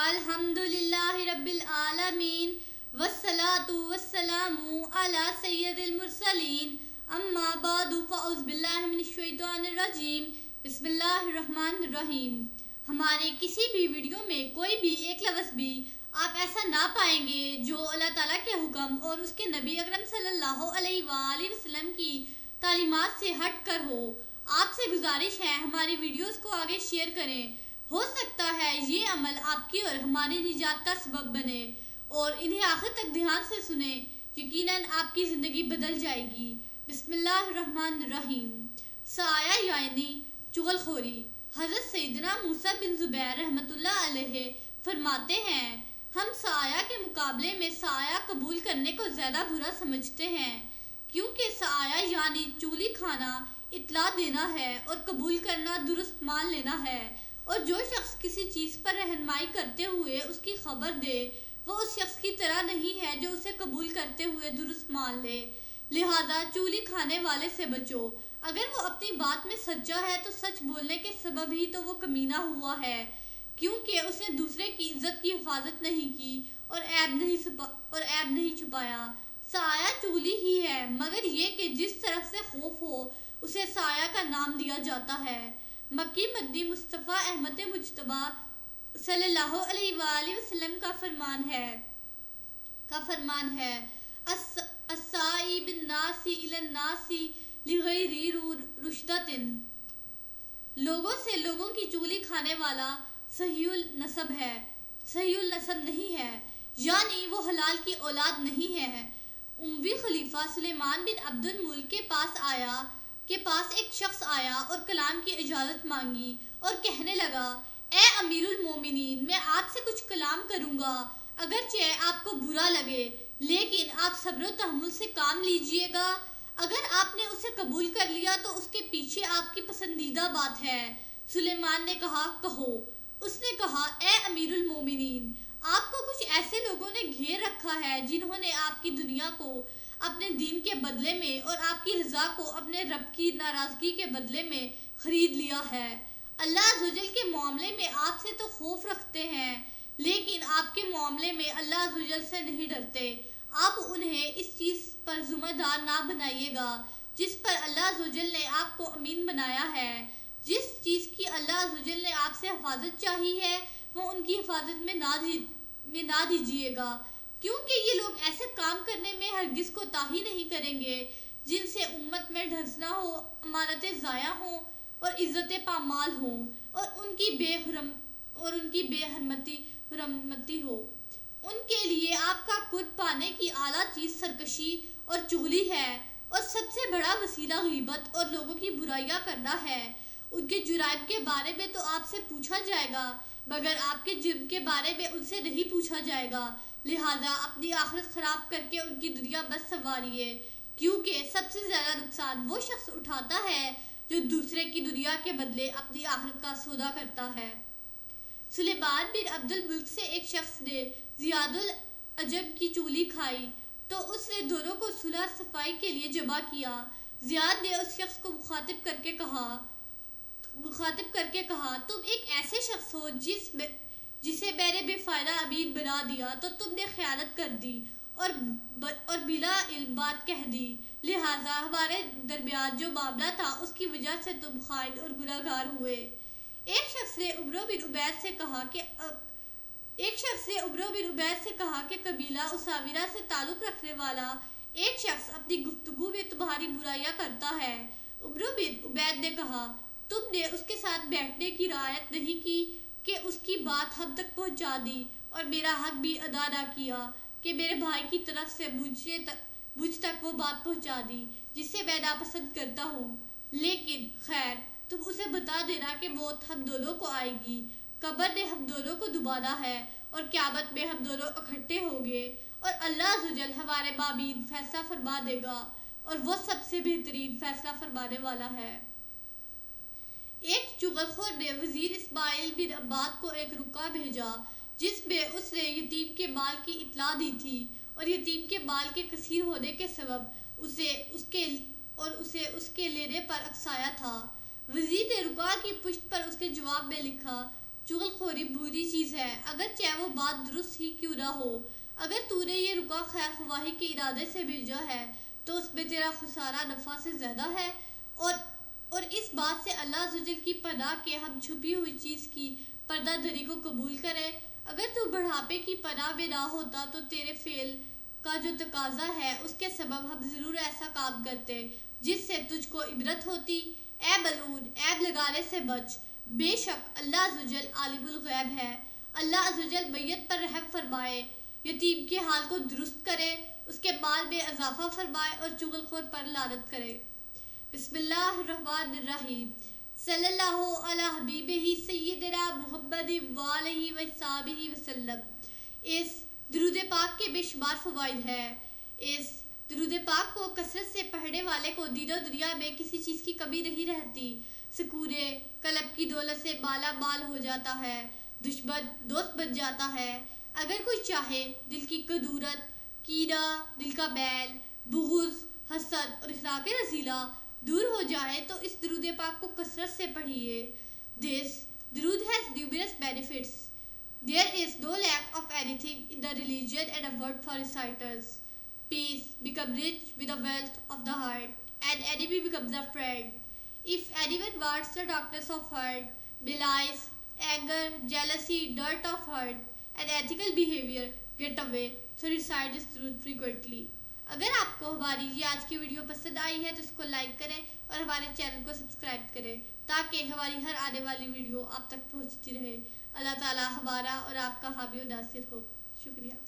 الحمدللہ رب العالمین والصلاة والسلام علی سید المرسلین اما بعد فاعوذ باللہ من الشیطان الرجیم بسم اللہ الرحمن الرحیم۔ ہمارے کسی بھی ویڈیو میں کوئی بھی ایک لفظ بھی آپ ایسا نہ پائیں گے جو اللہ تعالیٰ کے حکم اور اس کے نبی اکرم صلی اللہ علیہ وآلہ وسلم کی تعلیمات سے ہٹ کر ہو۔ آپ سے گزارش ہے ہماری ویڈیوز کو آگے شیئر کریں، ہو سکتا ہے یہ عمل آپ کی اور ہماری نجات کا سبب بنے، اور انہیں آخر تک دھیان سے سنیں، یقیناً آپ کی زندگی بدل جائے گی۔ بسم اللہ الرحمن الرحیم۔ سایہ یعنی چغل خوری۔ حضرت سیدنا موسیٰ بن زبیر رحمۃ اللہ علیہ فرماتے ہیں، ہم سایہ کے مقابلے میں سایہ قبول کرنے کو زیادہ برا سمجھتے ہیں، کیونکہ سایہ یعنی چولی کھانا اطلاع دینا ہے اور قبول کرنا درست مان لینا ہے، اور جو شخص کسی چیز پر رہنمائی کرتے ہوئے اس کی خبر دے وہ اس شخص کی طرح نہیں ہے جو اسے قبول کرتے ہوئے درست مان لے۔ لہذا چولی کھانے والے سے بچو۔ اگر وہ اپنی بات میں سچا ہے تو سچ بولنے کے سبب ہی تو وہ کمینہ ہوا ہے، کیونکہ اس نے دوسرے کی عزت کی حفاظت نہیں کی اور عیب نہیں چھپایا۔ سایہ چغلی ہی ہے، مگر یہ کہ جس طرف سے خوف ہو اسے سایہ کا نام دیا جاتا ہے۔ مکی مدنی مصطفیٰ احمد مجتبیٰ صلی اللہ علیہ وآلہ وسلم کا فرمان ہے السائی بالناس الی الناس لغیر رشدۃ۔ لوگوں سے لوگوں کی چغلی کھانے والا صحیح النسب ہے، صحیح النسب نہیں ہے، یعنی وہ حلال کی اولاد نہیں ہے۔ اموی خلیفہ سلیمان بن عبد الملک کے پاس ایک شخص آیا اور کلام کی اجازت مانگی اور کہنے لگا، اے امیر المومنین، میں آپ سے کچھ کلام کروں گا، اگرچہ آپ کو برا لگے لیکن آپ صبر و تحمل سے کام لیجئے گا۔ اگر آپ نے اسے قبول کر لیا تو اس کے پیچھے آپ کی پسندیدہ بات ہے۔ سلیمان نے کہا، کہو۔ اس نے کہا، اے امیر المومنین، آپ کو کچھ ایسے لوگوں نے گھیر رکھا ہے جنہوں نے آپ کی دنیا کو اپنے دین کے بدلے میں اور آپ کی رضا کو اپنے رب کی ناراضگی کے بدلے میں خرید لیا ہے۔ اللہ عز و جل کے معاملے میں آپ سے تو خوف رکھتے ہیں لیکن آپ کے معاملے میں اللہ عز و جل سے نہیں ڈرتے۔ آپ انہیں اس چیز پر ذمہ دار نہ بنائیے گا جس پر اللہ عز و جل نے آپ کو امین بنایا ہے۔ جس چیز کی اللہ عز و جل نے آپ سے حفاظت چاہی ہے وہ ان کی حفاظت میں نہ دیجیے گا، کیونکہ یہ لوگ ایسے کام کرنے میں ہرگز کوتاہی نہیں کریں گے جن سے امت میں ڈھنسنا ہو، امانتیں ضائع ہوں اور عزتیں پامال ہوں اور ان کی بے حرمتی ہو۔ ان کے لیے آپ کا قرب پانے کی اعلیٰ چیز سرکشی اور چغلی ہے، اور سب سے بڑا وسیلہ غیبت اور لوگوں کی برائیاں کرنا ہے۔ ان کے جرائم کے بارے میں تو آپ سے پوچھا جائے گا مگر آپ کے جرم کے بارے میں ان سے نہیں پوچھا جائے گا، لہٰذا اپنی آخرت خراب کر کے ان کی دنیا بس سنواریے، کیونکہ سب سے زیادہ نقصان وہ شخص اٹھاتا ہے جو دوسرے کی دنیا کے بدلے اپنی آخرت کا سودا کرتا ہے۔ سلیمان بن عبد الملک سے ایک شخص نے زیاد العجب کی چغلی کھائی تو اس نے دونوں کو صلح صفائی کے لیے جمع کیا۔ زیاد نے اس شخص کو مخاطب کر کے کہا، تم ایک ایسے شخص ہو جسے میں نے بے فائدہ امین بنا دیا تو تم نے خیانت کر دی اور بلا علم بات کہہ دی، لہٰذا ہمارے درمیان جو معاملہ تھا اس کی وجہ سے تم خائن اور گناہ گار ہوئے۔ ایک شخص نے عمرو بن عبید سے کہا کہ قبیلہ اساورہ سے تعلق رکھنے والا ایک شخص اپنی گفتگو میں تمہاری برائیاں کرتا ہے۔ عمرو بن عبید نے کہا، تم نے اس کے ساتھ بیٹھنے کی رعایت نہیں کی کہ اس کی بات ہم تک پہنچا دی، اور میرا حق بھی ادا نہ کیا کہ میرے بھائی کی طرف سے مجھ تک وہ بات پہنچا دی جسے میں ناپسند کرتا ہوں، لیکن خیر تم اسے بتا دینا کہ موت ہم دونوں کو آئے گی، قبر نے ہم دونوں کو دبانا ہے اور قیامت میں ہم دونوں اکٹھے ہوں گے، اور اللہ عز و جل ہمارے مابین فیصلہ فرما دے گا اور وہ سب سے بہترین فیصلہ فرمانے والا ہے۔ ایک چغل خور نے وزیر اسماعیل بن عباد کو ایک رکا بھیجا جس میں اس نے یتیم کے مال کی اطلاع دی تھی اور یتیم کے مال کے کثیر ہونے کے سبب اسے اس کے لینے پر اکسایا تھا۔ وزیر نے رکا کی پشت پر اس کے جواب میں لکھا، چغل خوری بری چیز ہے، اگر چاہے وہ بات درست ہی کیوں نہ ہو۔ اگر تو نے یہ رکا خیر خواہی کے ارادے سے بھیجا ہے تو اس میں تیرا خسارہ نفع سے زیادہ ہے، اور اس بات سے اللہ عز و جل کی پناہ کے ہم چھپی ہوئی چیز کی پردہ دری کو قبول کریں۔ اگر تو بڑھاپے کی پناہ میں نہ ہوتا تو تیرے فعل کا جو تقاضا ہے اس کے سبب ہم ضرور ایسا کام کرتے جس سے تجھ کو عبرت ہوتی۔ اے ملعون، عیب لگانے سے بچ، بے شک اللہ عز و جل عالم الغیب ہے۔ اللہ عز و جل میت پر رحم فرمائے، یتیم کے حال کو درست کرے، اس کے مال میں اضافہ فرمائے اور چغل خور پر لعنت کرے۔ بسم اللہ الرحمن الرحیم۔ صلی اللہ علی حبیبہ سیدنا محمد وآلہ وصحبہ وسلم۔ اس درود پاک کے بے شمار فوائد ہیں۔ اس درود پاک کو کثرت سے پڑھنے والے کو دین و دنیا میں کسی چیز کی کمی نہیں رہتی، سکون قلب کی دولت سے مالا مال ہو جاتا ہے، دشمن دوست بن جاتا ہے۔ اگر کوئی چاہے دل کی کدورت، کینہ، دل کا میل، بغض، حسد اور اخلاق رذیلہ دور ہو جائے تو اس درود پاک کو کثرت سے پڑھیے۔ This درود has numerous benefits. There is no lack of anything in the religion and a word for reciters. Peace become rich with the wealth of the heart, and enemy becomes a friend. If anyone wants the darkness of heart, malice, anger, jealousy, dirt of heart, and ethical behavior get away, so recite this درود frequently. اگر آپ کو ہماری یہ آج کی video پسند آئی ہے تو اس کو لائک کریں اور ہمارے چینل کو سبسکرائب کریں تاکہ ہماری ہر آنے والی ویڈیو آپ تک پہنچتی رہے۔ اللہ تعالی ہمارا اور آپ کا حامی و ناصر ہو۔ شکریہ۔